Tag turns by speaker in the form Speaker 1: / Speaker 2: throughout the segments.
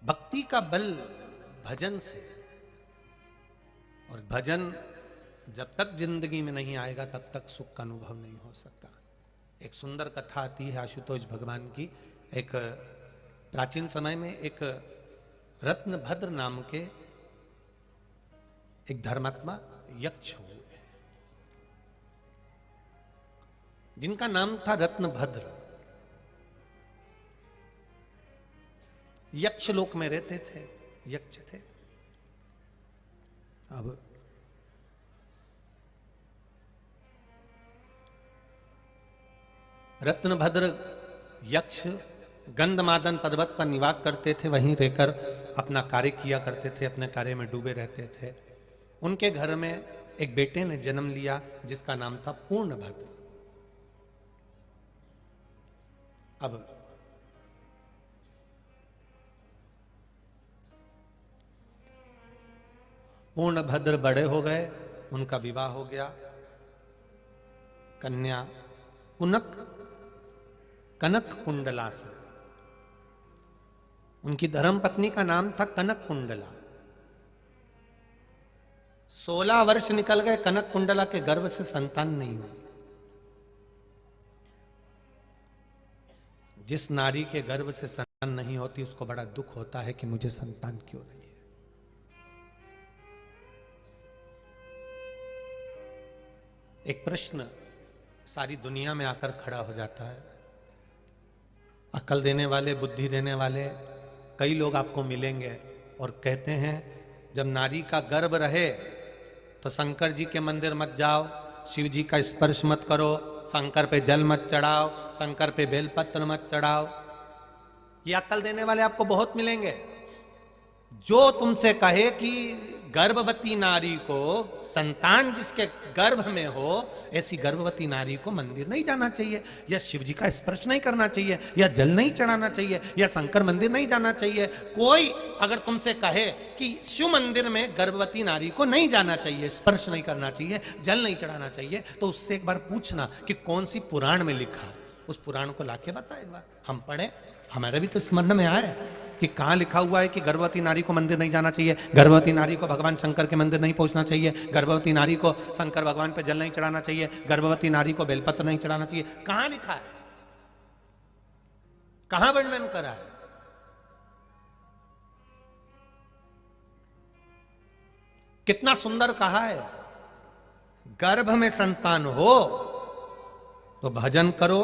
Speaker 1: भक्ति का बल भजन से, और भजन जब तक जिंदगी में नहीं आएगा तब तक सुख का अनुभव नहीं हो सकता। एक सुंदर कथा आती है आशुतोष भगवान की। एक प्राचीन समय में एक रत्नभद्र नाम के एक धर्मात्मा यक्ष हुए, जिनका नाम था रत्नभद्र। यक्ष लोक में रहते थे, यक्ष थे। अब रत्नभद्र यक्ष गंधमादन पर्वत पर निवास करते थे, वहीं रहकर अपना कार्य किया करते थे, अपने कार्य में डूबे रहते थे। उनके घर में एक बेटे ने जन्म लिया जिसका नाम था पूर्णभद्र। अब पूर्णभद्र बड़े हो गए, उनका विवाह हो गया। कन्या कनक कुंडला से, उनकी धर्मपत्नी का नाम था कनक कुंडला। 16 वर्ष निकल गए, कनक कुंडला के गर्भ से संतान नहीं हुई। जिस नारी के गर्भ से संतान नहीं होती उसको बड़ा दुख होता है कि मुझे संतान क्यों नहीं है। एक प्रश्न सारी दुनिया में आकर खड़ा हो जाता है। अकल देने वाले, बुद्धि देने वाले कई लोग आपको मिलेंगे और कहते हैं जब नारी का गर्भ रहे तो शंकर जी के मंदिर मत जाओ, शिव जी का स्पर्श मत करो, शंकर पे जल मत चढ़ाओ, शंकर पे बेलपत्र मत चढ़ाओ। ये अक्ल देने वाले आपको बहुत मिलेंगे। जो तुमसे कहे कि गर्भवती नारी को, संतान जिसके गर्भ में हो, ऐसी गर्भवती नारी को मंदिर नहीं जाना चाहिए, या शिव जी का स्पर्श नहीं करना चाहिए, या जल नहीं चढ़ाना चाहिए, या शंकर मंदिर नहीं जाना चाहिए। कोई अगर तुमसे कहे कि शिव मंदिर में गर्भवती नारी को नहीं जाना चाहिए, स्पर्श नहीं करना चाहिए, जल नहीं चढ़ाना चाहिए, तो उससे एक बार पूछना कि कौन सी पुराण में लिखा है। उस पुराण को लाके बता एक बार, हम पढ़े, हमारे भी तो स्मरण में आए कि कहाँ लिखा हुआ है कि गर्भवती नारी को मंदिर नहीं जाना चाहिए, गर्भवती नारी को भगवान शंकर के मंदिर नहीं पहुंचना चाहिए, गर्भवती नारी को शंकर भगवान पे जल नहीं चढ़ाना चाहिए, गर्भवती नारी को बेलपत्र नहीं चढ़ाना चाहिए। कहां लिखा है, कहां वर्णन करा है? कितना सुंदर कहा है, गर्भ में संतान हो तो भजन करो,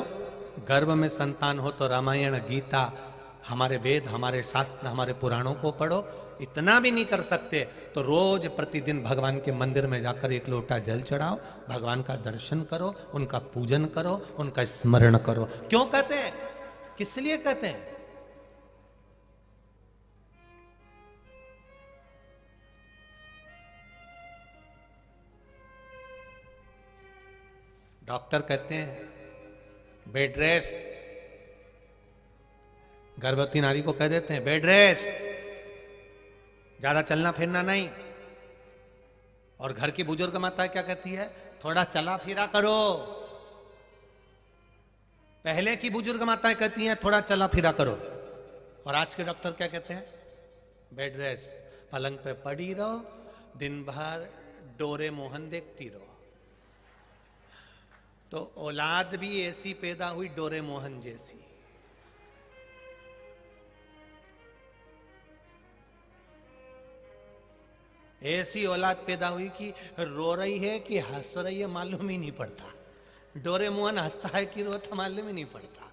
Speaker 1: गर्भ में संतान हो तो रामायण, गीता, हमारे वेद, हमारे शास्त्र, हमारे पुराणों को पढ़ो। इतना भी नहीं कर सकते तो रोज प्रतिदिन भगवान के मंदिर में जाकर एक लोटा जल चढ़ाओ, भगवान का दर्शन करो, उनका पूजन करो, उनका स्मरण करो। क्यों कहते हैं, किस लिए कहते हैं? डॉक्टर कहते हैं बेड रेस्ट, गर्भवती नारी को कह देते हैं बेड रेस्ट, ज्यादा चलना फिरना नहीं। और घर की बुजुर्ग माता क्या कहती है, थोड़ा चला फिरा करो। पहले की बुजुर्ग माताएं कहती हैं थोड़ा चला फिरा करो, और आज के डॉक्टर क्या कहते हैं, बेड रेस्ट, पलंग पे पड़ी रहो, दिन भर डोरे मोहन देखती रहो। तो औलाद भी ऐसी पैदा हुई डोरे मोहन जैसी। ऐसी औलाद पैदा हुई कि रो रही है कि हंस रही है मालूम ही नहीं पड़ता, डोरे मोहन हंसता है कि रोता मालूम ही नहीं पड़ता।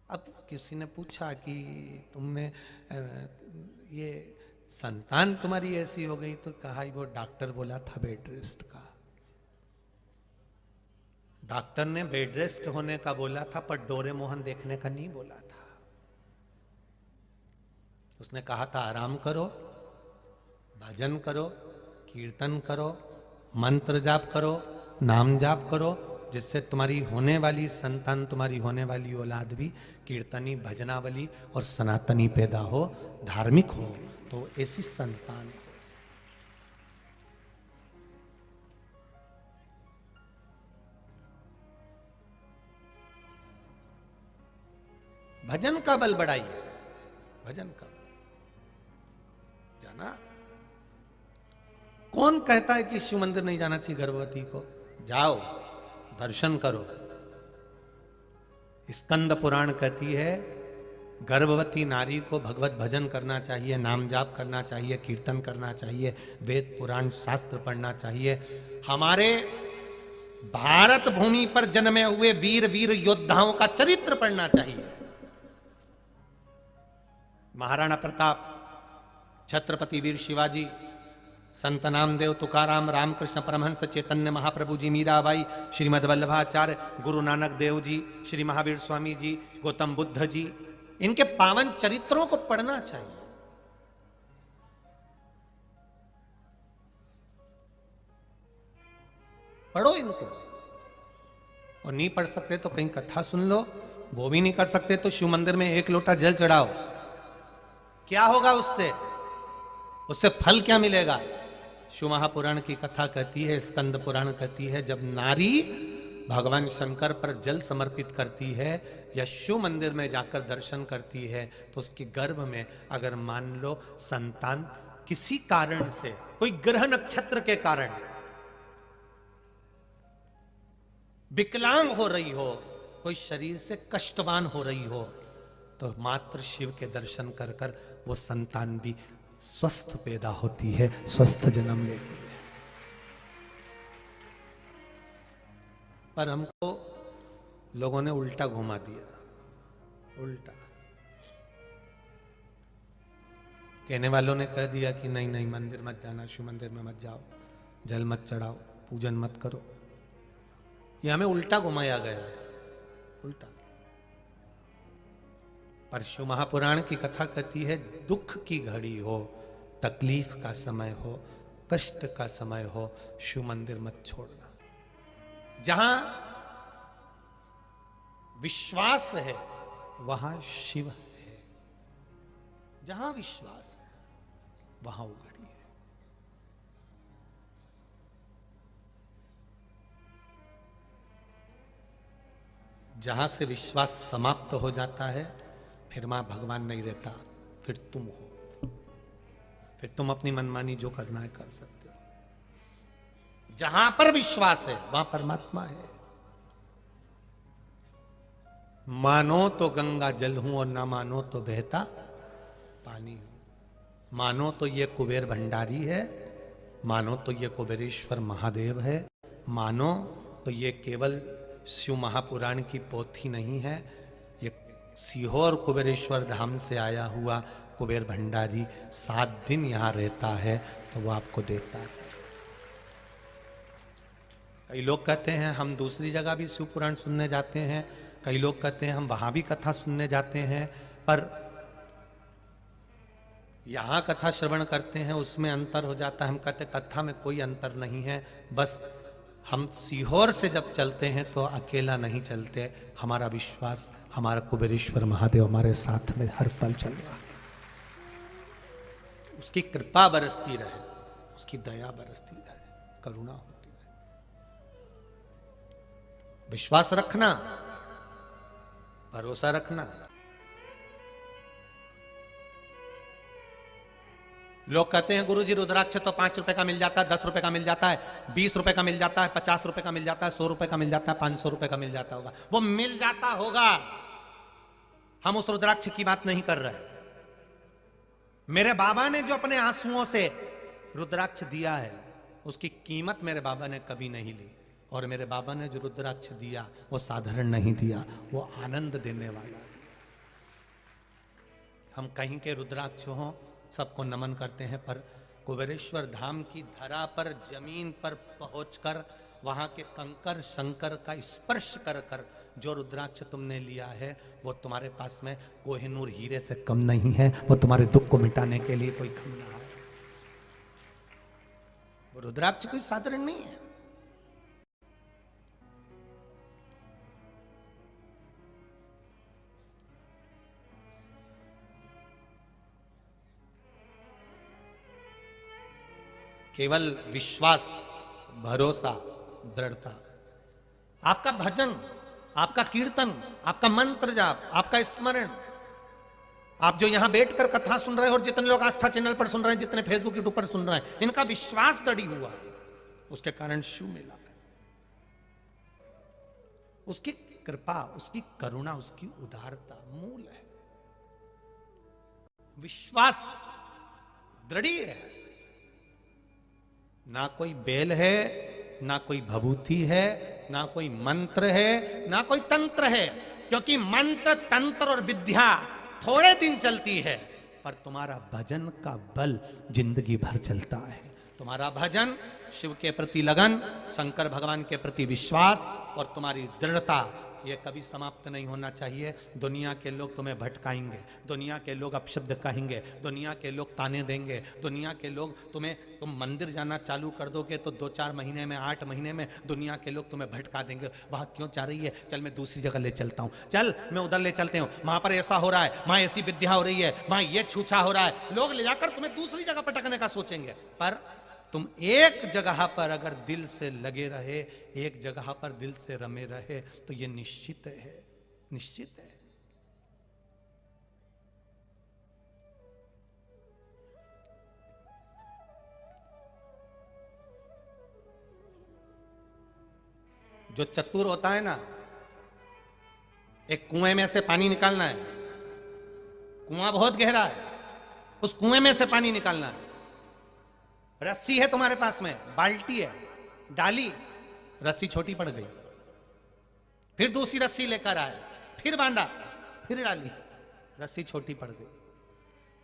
Speaker 1: अब किसी ने पूछा कि तुमने ये संतान तुम्हारी ऐसी हो गई, तो कहा वो डॉक्टर बोला था बेड रेस्ट का। डॉक्टर ने बेड रेस्ट होने का बोला था, पर डोरे मोहन देखने का नहीं बोला था। उसने कहा था आराम करो, भजन करो, कीर्तन करो, मंत्र जाप करो, नाम जाप करो, जिससे तुम्हारी होने वाली संतान, तुम्हारी होने वाली औलाद भी कीर्तनी, भजनावली और सनातनी पैदा हो, धार्मिक हो, तो ऐसी संतान। भजन का बल बढ़ाइए, भजन का बल। जाना, कौन कहता है कि शिव मंदिर नहीं जाना चाहिए गर्भवती को? जाओ, दर्शन करो। स्कंद पुराण कहती है गर्भवती नारी को भगवत भजन करना चाहिए, नाम जाप करना चाहिए, कीर्तन करना चाहिए, वेद पुराण शास्त्र पढ़ना चाहिए। हमारे भारत भूमि पर जन्मे हुए वीर वीर योद्धाओं का चरित्र पढ़ना चाहिए। महाराणा प्रताप, छत्रपति वीर शिवाजी, संत नामदेव, तुकाराम, रामकृष्ण परमहंस, चैतन्य महाप्रभु जी, मीराबाई, श्रीमद वल्लभाचार्य, गुरु नानक देव जी, श्री महावीर स्वामी जी, गौतम बुद्ध जी, इनके पावन चरित्रों को पढ़ना चाहिए। पढ़ो इनको। और नहीं पढ़ सकते तो कहीं कथा सुन लो, वो भी नहीं कर सकते तो शिव मंदिर में एक लोटा जल चढ़ाओ। क्या होगा उससे? उससे फल क्या मिलेगा? शिव महापुराण की कथा कहती है, स्कंद पुराण कहती है, जब नारी भगवान शंकर पर जल समर्पित करती है या शिव मंदिर में जाकर दर्शन करती है तो उसके गर्भ में अगर मान लो संतान किसी कारण से, कोई ग्रह नक्षत्र के कारण विकलांग हो रही हो, कोई शरीर से कष्टवान हो रही हो, तो मात्र शिव के दर्शन कर कर वो संतान भी स्वस्थ पैदा होती है, स्वस्थ जन्म लेती है। पर हमको लोगों ने उल्टा घुमा दिया, उल्टा। कहने वालों ने कह दिया कि नहीं नहीं, मंदिर मत जाना, शिव मंदिर में मत जाओ, जल मत चढ़ाओ, पूजन मत करो। ये हमें उल्टा घुमाया गया है, उल्टा। पर शिव महापुराण की कथा कहती है, दुख की घड़ी हो, तकलीफ का समय हो, कष्ट का समय हो, शिव मंदिर मत छोड़ना। जहां विश्वास है वहां शिव है, जहां विश्वास है वहां वो घड़ी है। जहां से विश्वास समाप्त हो जाता है फिर मां भगवान नहीं रहता, फिर तुम हो, फिर तुम अपनी मनमानी जो करना है कर सकते हो। जहां पर विश्वास है वहां परमात्मा है। मानो तो गंगा जल हूं और ना मानो तो बहता पानी हूं। मानो तो ये कुबेर भंडारी है, मानो तो ये कुबेरेश्वर महादेव है, मानो तो ये केवल शिव महापुराण की पोथी नहीं है, ये सीहोर कुबेरेश्वर धाम से आया हुआ कुबेर भंडारी 7 दिन यहां रहता है तो वो आपको देता है। कई लोग कहते हैं हम दूसरी जगह भी शिव पुराण सुनने जाते हैं, कई लोग कहते हैं हम वहां भी कथा सुनने जाते हैं, पर यहां कथा श्रवण करते हैं उसमें अंतर हो जाता है। हम कहते कथा में कोई अंतर नहीं है, बस हम सीहोर से जब चलते हैं तो अकेला नहीं चलते, हमारा विश्वास, हमारा कुबेरेश्वर महादेव हमारे साथ में हर पल चल रहा है। उसकी कृपा बरसती रहे, उसकी दया बरसती रहे, करुणा होती रहे। विश्वास रखना, भरोसा रखना। लोग कहते हैं गुरुजी रुद्राक्ष तो 5 रुपए का मिल जाता है, 10 रुपए का मिल जाता है, 20 रुपए का मिल जाता है, 50 रुपए का मिल जाता है, 100 रुपए का मिल जाता है, 500 रुपए का मिल जाता होगा। वो मिल जाता होगा, हम उस रुद्राक्ष की बात नहीं कर रहे। मेरे बाबा ने जो अपने आंसुओं से रुद्राक्ष दिया है उसकी कीमत मेरे बाबा ने कभी नहीं ली, और मेरे बाबा ने जो रुद्राक्ष दिया वो साधारण नहीं दिया, वो आनंद देने वाला। हम कहीं के रुद्राक्ष हों सबको नमन करते हैं, पर कुबेरेश्वर धाम की धरा पर, जमीन पर पहुंचकर वहां के कंकर शंकर का स्पर्श कर कर जो रुद्राक्ष तुमने लिया है वो तुम्हारे पास में कोहिनूर हीरे से कम नहीं है, वो तुम्हारे दुख को मिटाने के लिए कोई कम ना है। वो रुद्राक्ष कोई साधारण नहीं है। केवल विश्वास, भरोसा, दृढ़ता, आपका भजन, आपका कीर्तन, आपका मंत्र जाप, आपका स्मरण, आप जो यहां बैठकर कथा सुन रहे हो और जितने लोग आस्था चैनल पर सुन रहे हैं, जितने फेसबुक यूट्यूब पर सुन रहे हैं, इनका विश्वास दृढ़ हुआ है, उसके कारण शिव मिला है। उसकी कृपा, उसकी करुणा, उसकी उदारता मूल है। विश्वास दृढ़ है। ना कोई बेल है, ना कोई भभूति है, ना कोई मंत्र है, ना कोई तंत्र है, क्योंकि मंत्र, तंत्र और विद्या थोड़े दिन चलती है, पर तुम्हारा भजन का बल जिंदगी भर चलता है। तुम्हारा भजन, शिव के प्रति लगन, शंकर भगवान के प्रति विश्वास और तुम्हारी दृढ़ता, ये कभी समाप्त नहीं होना चाहिए। दुनिया के लोग तुम्हें भटकाएंगे, दुनिया के लोग अपशब्द कहेंगे, दुनिया के लोग ताने देंगे, दुनिया के लोग तुम मंदिर जाना चालू कर दोगे तो 2-4 महीने में, 8 महीने में दुनिया के लोग तुम्हें भटका देंगे। वहां क्यों जा रही है? चल मैं दूसरी जगह ले चलता हूं, चल मैं उधर ले चलते हूं, वहां पर ऐसा हो रहा है, वहां ऐसी विद्या हो रही है, वहां ये छूछा हो रहा है। लोग ले जाकर तुम्हें दूसरी जगह पटकने का सोचेंगे, पर तुम एक जगह पर अगर दिल से लगे रहे, एक जगह पर दिल से रमे रहे, तो यह निश्चित है, निश्चित है। जो चतुर होता है ना, एक कुएं में से पानी निकालना है, कुआं बहुत गहरा है, उस कुएं में से पानी निकालना है। रस्सी है तुम्हारे पास में, बाल्टी है, डाली, रस्सी छोटी पड़ गई, फिर दूसरी रस्सी लेकर आए, फिर बांधा, फिर डाली, रस्सी छोटी पड़ गई,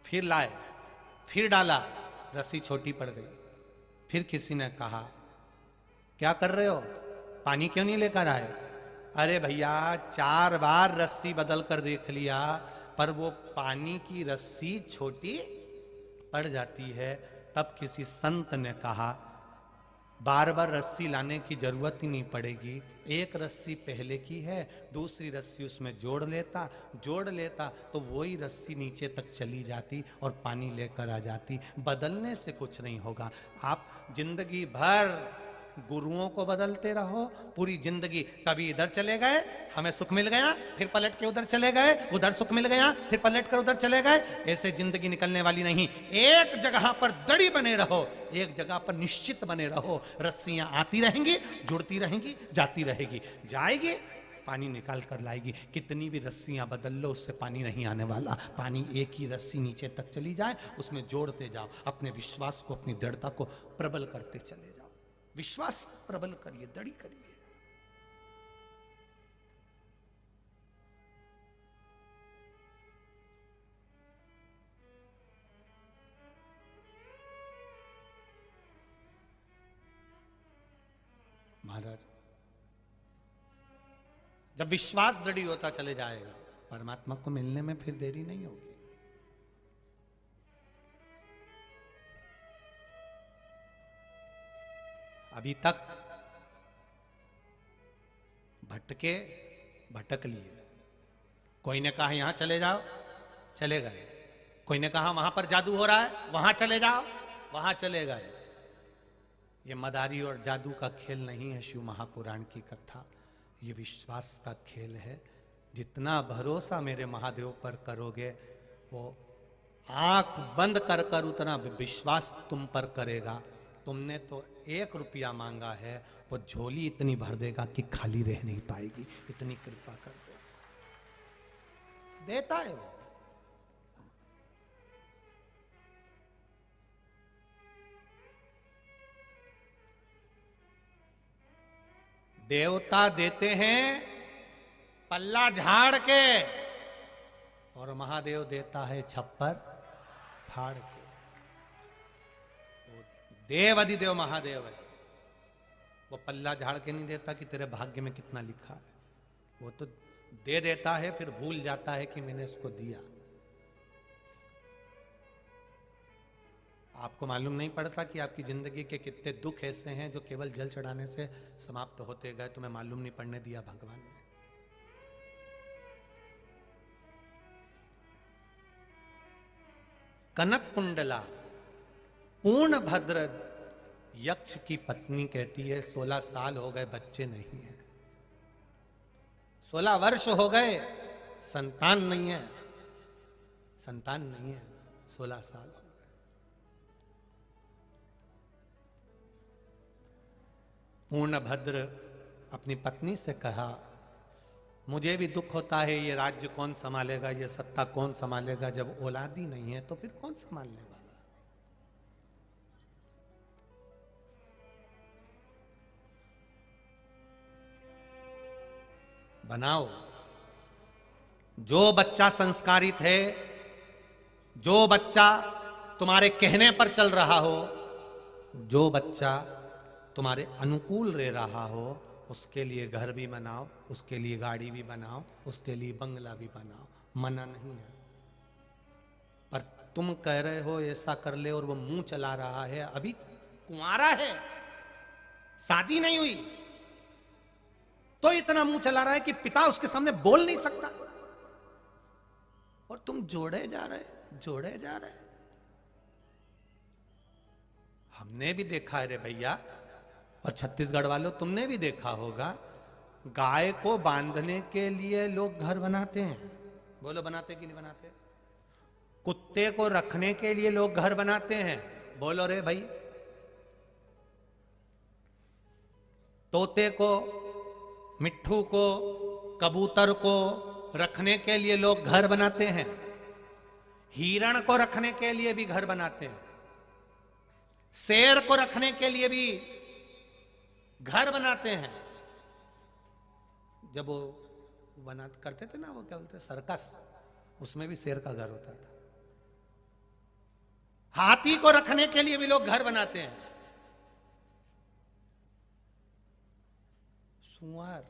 Speaker 1: फिर लाए, फिर डाला, रस्सी छोटी पड़ गई। फिर किसी ने कहा, क्या कर रहे हो, पानी क्यों नहीं लेकर आए? अरे भैया 4 बार रस्सी बदल कर देख लिया, पर वो पानी की रस्सी छोटी पड़ जाती है। तब किसी संत ने कहा, बार बार रस्सी लाने की जरूरत ही नहीं पड़ेगी, एक रस्सी पहले की है, दूसरी रस्सी उसमें जोड़ लेता तो वही रस्सी नीचे तक चली जाती और पानी लेकर आ जाती। बदलने से कुछ नहीं होगा। आप जिंदगी भर गुरुओं को बदलते रहो, पूरी जिंदगी, कभी इधर चले गए, हमें सुख मिल गया, फिर पलट के उधर चले गए, उधर सुख मिल गया, फिर पलट कर उधर चले गए, ऐसे जिंदगी निकलने वाली नहीं। एक जगह पर दड़ी बने रहो, एक जगह पर निश्चित बने रहो। रस्सियां आती रहेंगी, जुड़ती रहेंगी, जाती रहेगी, जाएगी, पानी निकाल कर लाएगी। कितनी भी रस्सियां बदल लो, उससे पानी नहीं आने वाला। पानी एक ही रस्सी नीचे तक चली जाए, उसमें जोड़ते जाओ, अपने विश्वास को, अपनी दृढ़ता को प्रबल करते चले जाओ। विश्वास प्रबल करिए, दृढ़ करिए। महाराज, जब विश्वास दृढ़ होता चले जाएगा, परमात्मा को मिलने में फिर देरी नहीं होगी। अभी तक भटक लिए। कोई ने कहा यहां चले जाओ, चले गए। कोई ने कहा वहां पर जादू हो रहा है, वहां चले जाओ, वहां चले गए। ये मदारी और जादू का खेल नहीं है शिव महापुराण की कथा, ये विश्वास का खेल है। जितना भरोसा मेरे महादेव पर करोगे, वो आंख बंद कर कर उतना विश्वास तुम पर करेगा। तुमने तो 1 रुपया मांगा है, वो झोली इतनी भर देगा कि खाली रह नहीं पाएगी, इतनी कृपा कर देगा। देता है वो। देवता देते हैं पल्ला झाड़ के, और महादेव देता है छप्पर फाड़ के। देव अधिदेव महादेव है, वो पल्ला झाड़ के नहीं देता कि तेरे भाग्य में कितना लिखा है, वो तो दे देता है, फिर भूल जाता है कि मैंने इसको दिया। आपको मालूम नहीं पड़ता कि आपकी जिंदगी के कितने दुख ऐसे हैं जो केवल जल चढ़ाने से समाप्त होते गए, तुम्हें मालूम नहीं पड़ने दिया भगवान ने। कनक कुंडला पूर्ण भद्र यक्ष की पत्नी कहती है 16 साल हो गए, बच्चे नहीं है। 16 वर्ष हो गए, संतान नहीं है, संतान नहीं है, 16 साल। पूर्णभद्र अपनी पत्नी से कहा, मुझे भी दुख होता है, ये राज्य कौन संभालेगा, ये सत्ता कौन संभालेगा, जब औलाद ही नहीं है तो फिर कौन संभालने वाला। बनाओ। जो बच्चा संस्कारित है, जो बच्चा तुम्हारे कहने पर चल रहा हो, जो बच्चा तुम्हारे अनुकूल रह रहा हो, उसके लिए घर भी बनाओ, उसके लिए गाड़ी भी बनाओ, उसके लिए बंगला भी बनाओ, मना नहीं है। पर तुम कह रहे हो ऐसा कर ले, और वो मुंह चला रहा है, अभी कुंवारा है, शादी नहीं हुई, तो इतना मुंह चला रहा है कि पिता उसके सामने बोल नहीं सकता, और तुम जोड़े जा रहे, जोड़े जा रहे। हमने भी देखा है रे भैया, और छत्तीसगढ़ वालों तुमने भी देखा होगा, गाय को बांधने के लिए लोग घर बनाते हैं। बोलो, बनाते कि नहीं बनाते? कुत्ते को रखने के लिए लोग घर बनाते हैं। बोलो रे भाई। तोते को, मिट्ठू को, कबूतर को रखने के लिए लोग घर बनाते हैं। हिरण को रखने के लिए भी घर बनाते हैं। शेर को रखने के लिए भी घर बनाते हैं। जब वो बना करते थे ना, वो क्या बोलते, सर्कस, उसमें भी शेर का घर होता था। हाथी को रखने के लिए भी लोग घर बनाते हैं। सुअर,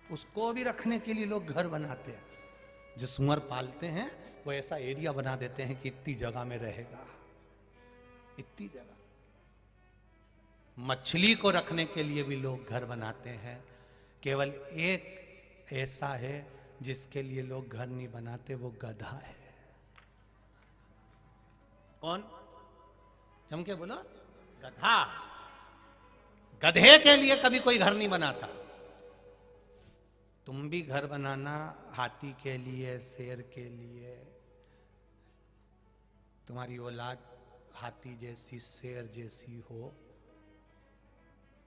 Speaker 1: उसको भी रखने के लिए लोग घर बनाते हैं। जो सुअर पालते हैं वो ऐसा एरिया बना देते हैं कि इतनी जगह में रहेगा, इतनी जगह। मछली को रखने के लिए भी लोग घर बनाते हैं। केवल एक ऐसा है जिसके लिए लोग घर नहीं बनाते, वो गधा है। कौन? जम के बोलो, गधा। गधे के लिए कभी कोई घर नहीं बनाता। तुम भी घर बनाना हाथी के लिए, शेर के लिए। तुम्हारी औलाद हाथी जैसी, शेर जैसी हो,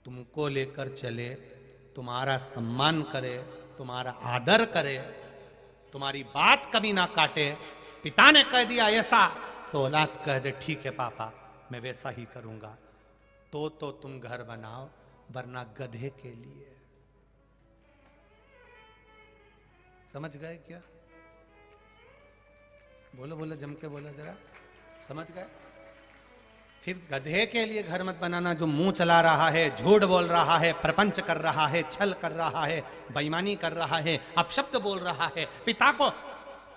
Speaker 1: तुमको लेकर चले, तुम्हारा सम्मान करे, तुम्हारा आदर करे, तुम्हारी बात कभी ना काटे। पिता ने कह दिया ऐसा, तो औलाद कह दे ठीक है पापा, मैं वैसा ही करूंगा। तो तुम घर बनाओ, वरना गधे के लिए। समझ गए क्या? बोलो बोलो, जम के बोलो जरा, समझ गए? फिर गधे के लिए घर मत बनाना, जो मुंह चला रहा है, झूठ बोल रहा है, प्रपंच कर रहा है, छल कर रहा है, बेईमानी कर रहा है, अपशब्द बोल रहा है, पिता को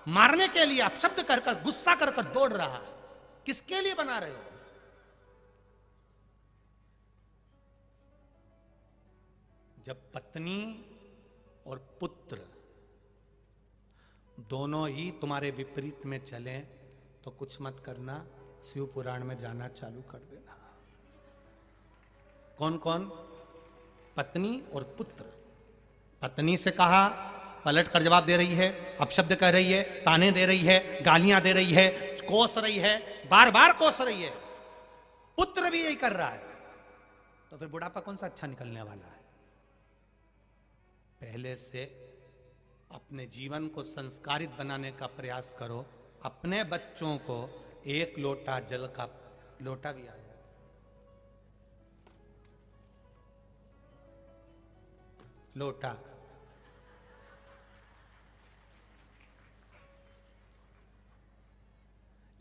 Speaker 1: मारने के लिए अपशब्द कर कर, गुस्सा कर कर दौड़ रहा है। किसके लिए बना रहे हो? जब पत्नी और पुत्र दोनों ही तुम्हारे विपरीत में चले, तो कुछ मत करना, शिव पुराण में जाना चालू कर देना। कौन कौन? पत्नी और पुत्र। पत्नी से कहा, पलट कर जवाब दे रही है, अपशब्द कह रही है, ताने दे रही है, गालियां दे रही है, कोस रही है, बार बार कोस रही है। पुत्र भी यही कर रहा है, तो फिर बुढ़ापा कौन सा अच्छा निकलने वाला है? पहले से अपने जीवन को संस्कारित बनाने का प्रयास करो। अपने बच्चों को एक लोटा जल का, लोटा भी आया, लोटा,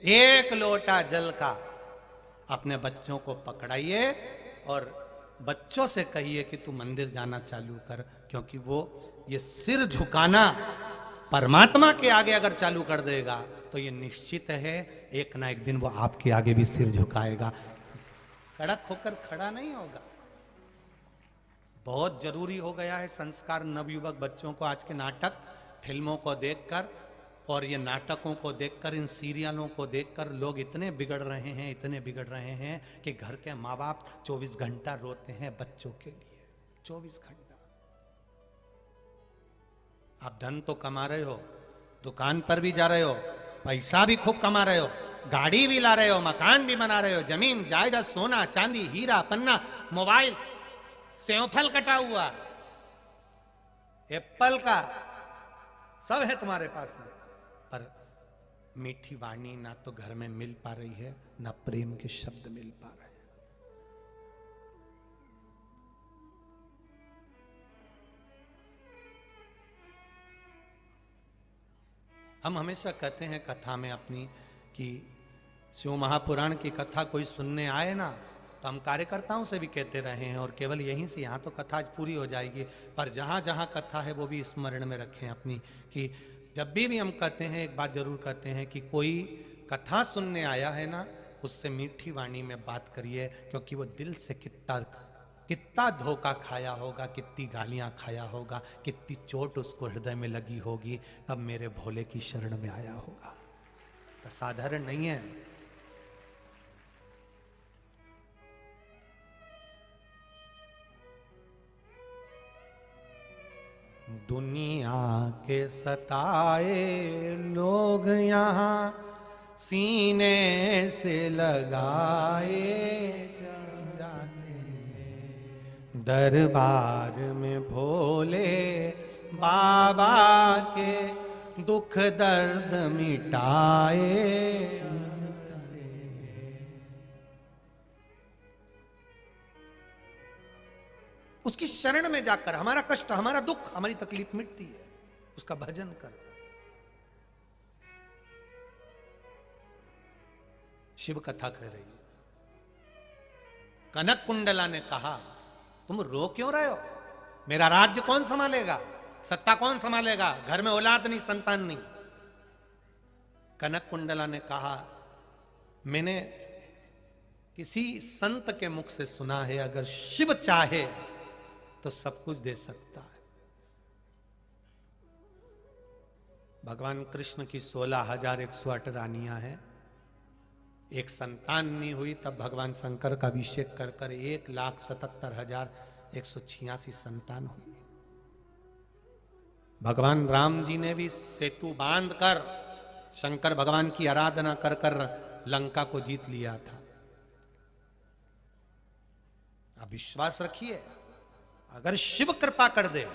Speaker 1: एक लोटा जल का अपने बच्चों को पकड़ाइए और बच्चों से कहिए कि तू मंदिर जाना चालू कर, क्योंकि वो ये सिर झुकाना परमात्मा के आगे अगर चालू कर देगा तो ये निश्चित है एक ना एक दिन वो आपके आगे भी सिर झुकाएगा, कड़क होकर खड़ा नहीं होगा। बहुत जरूरी हो गया है संस्कार नवयुवक बच्चों को आज के नाटक फिल्मों को देखकर और ये नाटकों को देखकर, इन सीरियलों को देखकर लोग इतने बिगड़ रहे हैं, इतने बिगड़ रहे हैं कि घर के माँ बाप 24 घंटा रोते हैं बच्चों के लिए, 24 घंटा। आप धन तो कमा रहे हो, दुकान पर भी जा रहे हो, पैसा भी खूब कमा रहे हो, गाड़ी भी ला रहे हो, मकान भी बना रहे हो, जमीन जायदाद, सोना चांदी, हीरा पन्ना, मोबाइल, सेवफल कटा हुआ, एप्पल का, सब है तुम्हारे पास में, पर मीठी वाणी ना तो घर में मिल पा रही है, ना प्रेम के शब्द मिल पा रहे हैं। हम हमेशा कहते हैं कथा में अपनी कि शिव महापुराण की कथा कोई सुनने आए ना, तो हम कार्यकर्ताओं से भी कहते रहे हैं, और केवल यहीं से, यहाँ तो कथा आज पूरी हो जाएगी, पर जहाँ जहाँ कथा है वो भी स्मरण में रखें अपनी, कि जब भी हम कहते हैं एक बात जरूर कहते हैं कि कोई कथा सुनने आया है ना, उससे मीठी वाणी में बात करिए, क्योंकि वो दिल से कितना कितना धोखा खाया होगा, कितनी गालियां खाया होगा, कितनी चोट उसको हृदय में लगी होगी, तब मेरे भोले की शरण में आया होगा। तो साधारण नहीं है। दुनिया के सताए लोग यहाँ सीने से लगाए जाते हैं, दरबार में भोले बाबा के दुख दर्द मिटाए। उसकी शरण में जाकर हमारा कष्ट, हमारा दुख, हमारी तकलीफ मिटती है। उसका भजन कर। शिव कथा कह रही है। कनक कुंडला ने कहा, तुम रो क्यों रहे हो? मेरा राज्य कौन संभालेगा? सत्ता कौन संभालेगा? घर में औलाद नहीं, संतान नहीं। कनक कुंडला ने कहा, मैंने किसी संत के मुख से सुना है, अगर शिव चाहे तो सब कुछ दे सकता है। भगवान कृष्ण की 16,108 रानियां हैं। एक संतान नहीं हुई, तब भगवान शंकर का अभिषेक कर कर 1,77,186 संतान हुई। भगवान राम जी ने भी सेतु बांध कर शंकर भगवान की आराधना कर कर लंका को जीत लिया था। आप विश्वास रखिए, अगर शिव कृपा कर दे,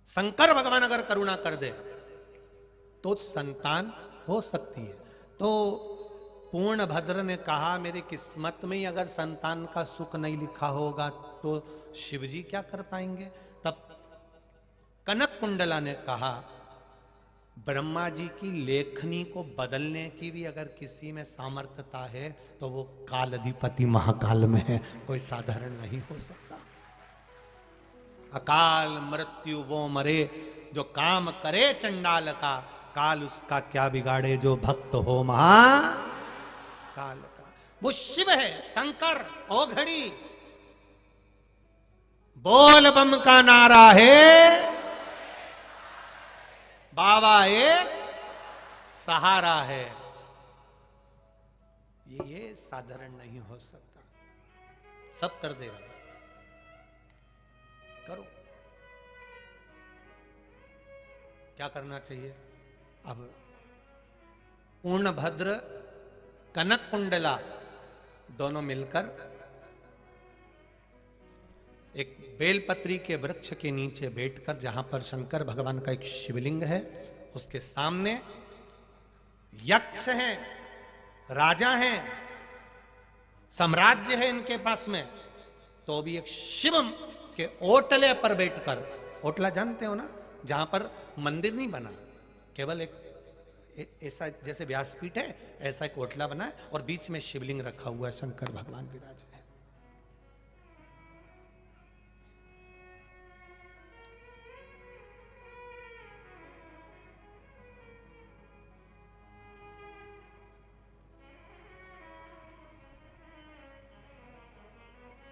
Speaker 1: शंकर भगवान अगर करुणा कर दे, तो संतान हो सकती है। तो पूर्ण भद्र ने कहा, मेरी किस्मत में ही अगर संतान का सुख नहीं लिखा होगा तो शिवजी क्या कर पाएंगे? तब कनक कुंडला ने कहा, ब्रह्मा जी की लेखनी को बदलने की भी अगर किसी में सामर्थ्यता है तो वो काल अधिपति महाकाल में है, कोई साधारण नहीं हो सकता। अकाल मृत्यु वो मरे जो काम करे चंडाल का, काल उसका क्या बिगाड़े जो भक्त हो महाकाल का। वो शिव है, शंकर ओ घड़ी बोल बम का नारा है, बाबा एक सहारा है। ये साधारण नहीं हो सकता। सब कर देगा, करो। क्या करना चाहिए? अब पूर्णभद्र कनक कुंडला दोनों मिलकर एक बेलपत्री के वृक्ष के नीचे बैठकर, जहां पर शंकर भगवान का एक शिवलिंग है, उसके सामने यक्ष हैं, राजा हैं, साम्राज्य है इनके पास में, तो भी एक शिव के ओटले पर बैठकर, ओटला जानते हो ना, जहां पर मंदिर नहीं बना, केवल एक ऐसा जैसे व्यासपीठ है, ऐसा एक ओटला बना है और बीच में शिवलिंग रखा हुआ है, शंकर भगवान विराज है।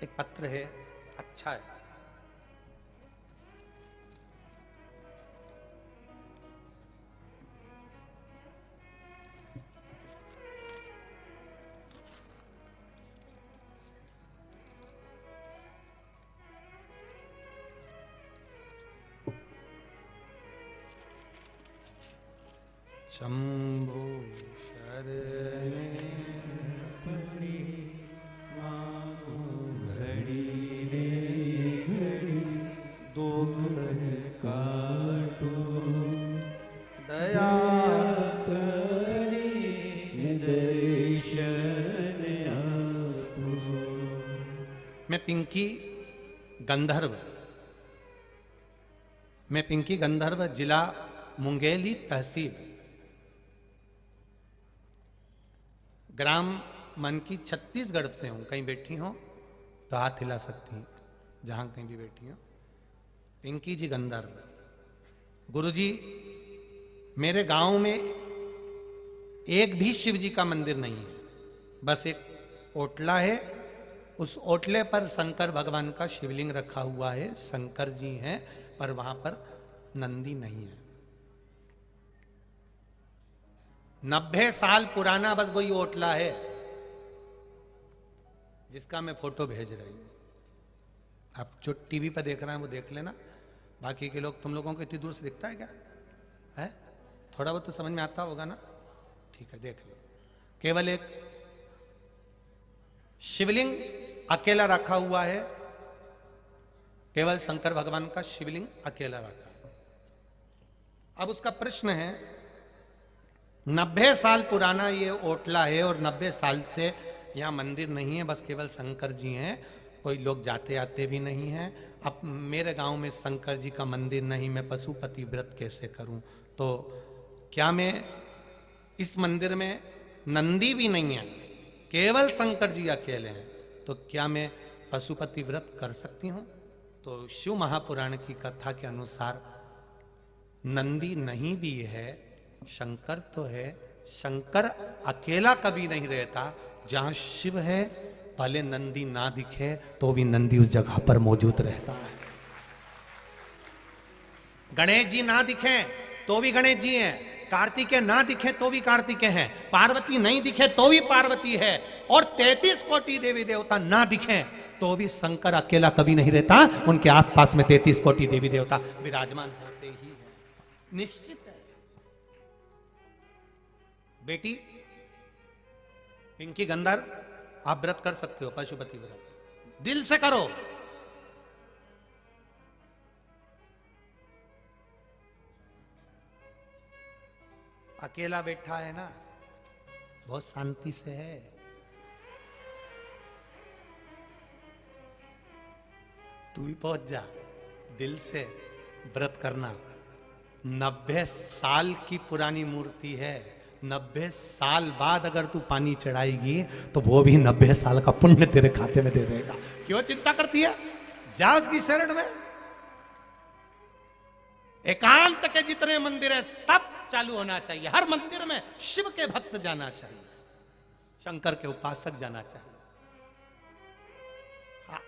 Speaker 1: एक पत्र है, अच्छा है, शंभु शरणे पड़ी घड़ी रे घड़ी दुख काटो दया करी दर्शन आपो। मैं पिंकी गंधर्व जिला मुंगेली तहसील ग्राम मन की छत्तीसगढ़ से हूं। कहीं बैठी हो तो हाथ हिला सकती हैं, जहां कहीं भी बैठी हो। पिंकी जी गंधर्व। गुरुजी, मेरे गांव में एक भी शिव जी का मंदिर नहीं है, बस एक ओटला है। उस ओटले पर शंकर भगवान का शिवलिंग रखा हुआ है, शंकर जी हैं, पर वहां पर नंदी नहीं है। 90 साल पुराना बस वही ओटला है जिसका मैं फोटो भेज रही हूं। आप जो टीवी पर देख रहे हैं वो देख लेना। बाकी के लोग, तुम लोगों को इतनी दूर से दिखता है क्या? है थोड़ा बहुत तो समझ में आता होगा ना? ठीक है, देख लो। केवल एक शिवलिंग अकेला रखा हुआ है, केवल शंकर भगवान का शिवलिंग अकेला रखा है। अब उसका प्रश्न है, 90 साल पुराना ये ओटला है और 90 साल से यहाँ मंदिर नहीं है, बस केवल शंकर जी हैं, कोई लोग जाते आते भी नहीं हैं। अब मेरे गांव में शंकर जी का मंदिर नहीं, मैं पशुपति व्रत कैसे करूं? तो क्या मैं इस मंदिर में नंदी भी नहीं है, केवल शंकर जी अकेले हैं, तो क्या मैं पशुपति व्रत कर सकती हूं? तो शिव महापुराण की कथा के अनुसार नंदी नहीं भी है, शंकर तो है। शंकर अकेला कभी नहीं रहता। जहां शिव है, भले नंदी ना दिखे तो भी नंदी उस जगह पर मौजूद रहता है। गणेश जी ना दिखे तो भी गणेश जी हैं, कार्तिकेय ना दिखे तो भी कार्तिकेय हैं, पार्वती नहीं दिखे तो भी पार्वती है, और 33 कोटि देवी देवता ना दिखे तो भी शंकर अकेला कभी नहीं रहता। उनके आसपास में 33 कोटि देवी देवता विराजमान होते ही हैं, निश्चित है। बेटी पिंकी गंधर्व, आप व्रत कर सकते हो, पशुपति व्रत दिल से करो। अकेला बैठा है ना, बहुत शांति से है। तू भी पहुंच जा, दिल से व्रत करना। 90 साल की पुरानी मूर्ति है, 90 साल बाद अगर तू पानी चढ़ाएगी तो वो भी 90 साल का पुण्य तेरे खाते में दे देगा। क्यों चिंता करती है? जा उसकी शरण में। एकांत के जितने मंदिर है सब चालू होना चाहिए। हर मंदिर में शिव के भक्त जाना चाहिए, शंकर के उपासक जाना चाहिए।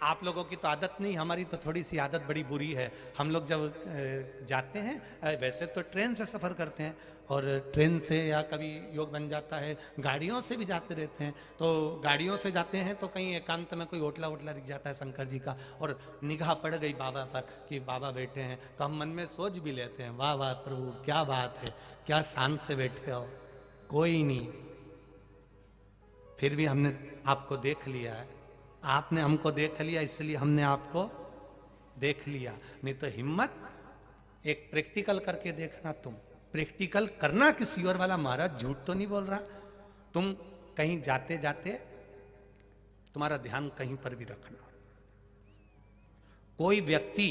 Speaker 1: आप लोगों की तो आदत नहीं, हमारी तो थोड़ी सी आदत बड़ी बुरी है। हम लोग जब जाते हैं, वैसे तो ट्रेन से सफ़र करते हैं, और ट्रेन से या कभी योग बन जाता है, गाड़ियों से भी जाते रहते हैं। तो गाड़ियों से जाते हैं तो कहीं एकांत में कोई ओटला ओटला दिख जाता है शंकर जी का, और निगाह पड़ गई बाबा पर कि बाबा बैठे हैं, तो हम मन में सोच भी लेते हैं, वाह वाह प्रभु, क्या बात है, क्या शांत से बैठे हो, कोई नहीं। फिर भी हमने आपको देख लिया है, आपने हमको देख लिया, इसलिए हमने आपको देख लिया। नहीं तो हिम्मत एक प्रैक्टिकल करके देखना। तुम प्रैक्टिकल करना किसी और वाला, महाराज झूठ तो नहीं बोल रहा। तुम कहीं जाते जाते तुम्हारा ध्यान कहीं पर भी रखना। कोई व्यक्ति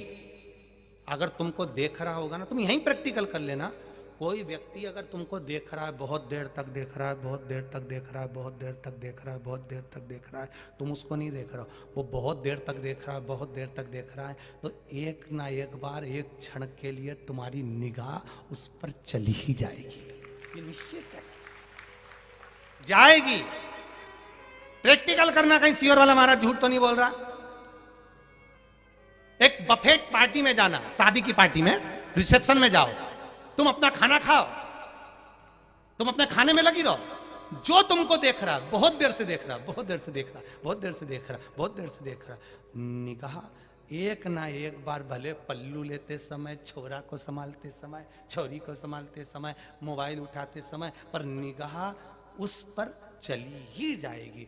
Speaker 1: अगर तुमको देख रहा होगा ना, तुम यहीं प्रैक्टिकल कर लेना। कोई व्यक्ति अगर तुमको देख रहा है, बहुत देर तक देख रहा है, बहुत देर तक देख रहा है, बहुत देर तक देख रहा है, बहुत देर तक देख रहा है, तुम उसको नहीं देख रहे हो, वो बहुत देर तक देख रहा है, बहुत देर तक देख रहा है, तो एक ना एक बार, एक क्षण के लिए तुम्हारी निगाह उस पर चली ही जाएगी। ये निश्चित है, जाएगी। प्रैक्टिकल करना। कहीं सियोर वाला महाराज झूठ तो नहीं बोल रहा। एक बफेट पार्टी में जाना, शादी की पार्टी में, रिसेप्शन में जाओ, तुम अपना खाना खाओ, तुम अपने खाने में लगी रहो। जो तुमको देख रहा, बहुत देर से देख रहा, बहुत देर से देख रहा, बहुत देर से देख रहा, बहुत देर से देख रहा, निगाह एक ना एक बार भले पल्लू लेते समय, छोरा को संभालते समय, छोरी को संभालते समय, मोबाइल उठाते समय, पर निगाह उस पर चली ही जाएगी।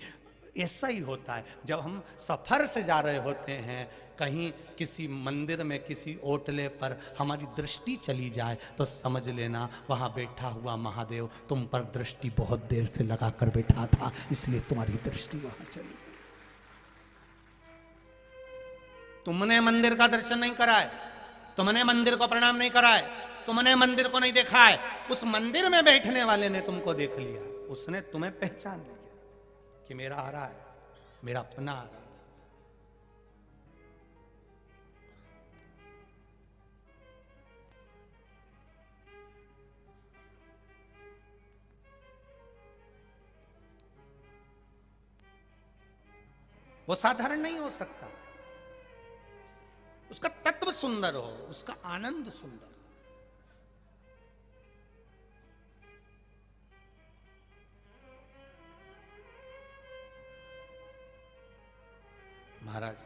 Speaker 1: ऐसा ही होता है जब हम सफर से जा रहे होते हैं, कहीं किसी मंदिर में, किसी ओटले पर हमारी दृष्टि चली जाए तो समझ लेना वहां बैठा हुआ महादेव तुम पर दृष्टि बहुत देर से लगाकर बैठा था, इसलिए तुम्हारी दृष्टि वहां चली। तुमने मंदिर का दर्शन नहीं करा है, तुमने मंदिर को प्रणाम नहीं करा है, तुमने मंदिर को नहीं देखा है, उस मंदिर में बैठने वाले ने तुमको देख लिया, उसने तुम्हें पहचान लिया कि मेरा आ रहा है, मेरा अपना आ रहा है। वो साधारण नहीं हो सकता, उसका तत्व सुंदर हो, उसका आनंद सुंदर। महाराज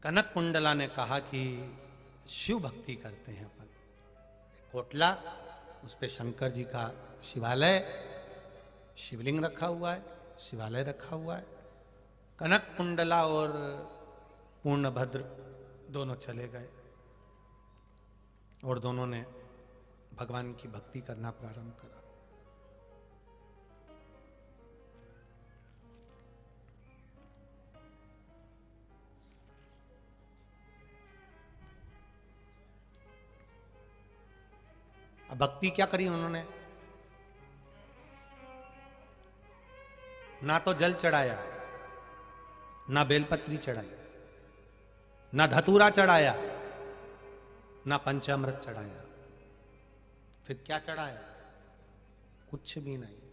Speaker 1: कनक कुंडला ने कहा कि शिव भक्ति करते हैं अपन, कोटला, उस पे शंकर जी का शिवालय, शिवलिंग रखा हुआ है, शिवालय रखा हुआ है। कनक कुंडला और पूर्णभद्र दोनों चले गए और दोनों ने भगवान की भक्ति करना प्रारंभ करा। अब भक्ति क्या करी उन्होंने? ना तो जल चढ़ाया, ना बेलपत्री चढ़ाई, ना धतूरा चढ़ाया, ना पंचामृत चढ़ाया, फिर क्या चढ़ाया? कुछ भी नहीं।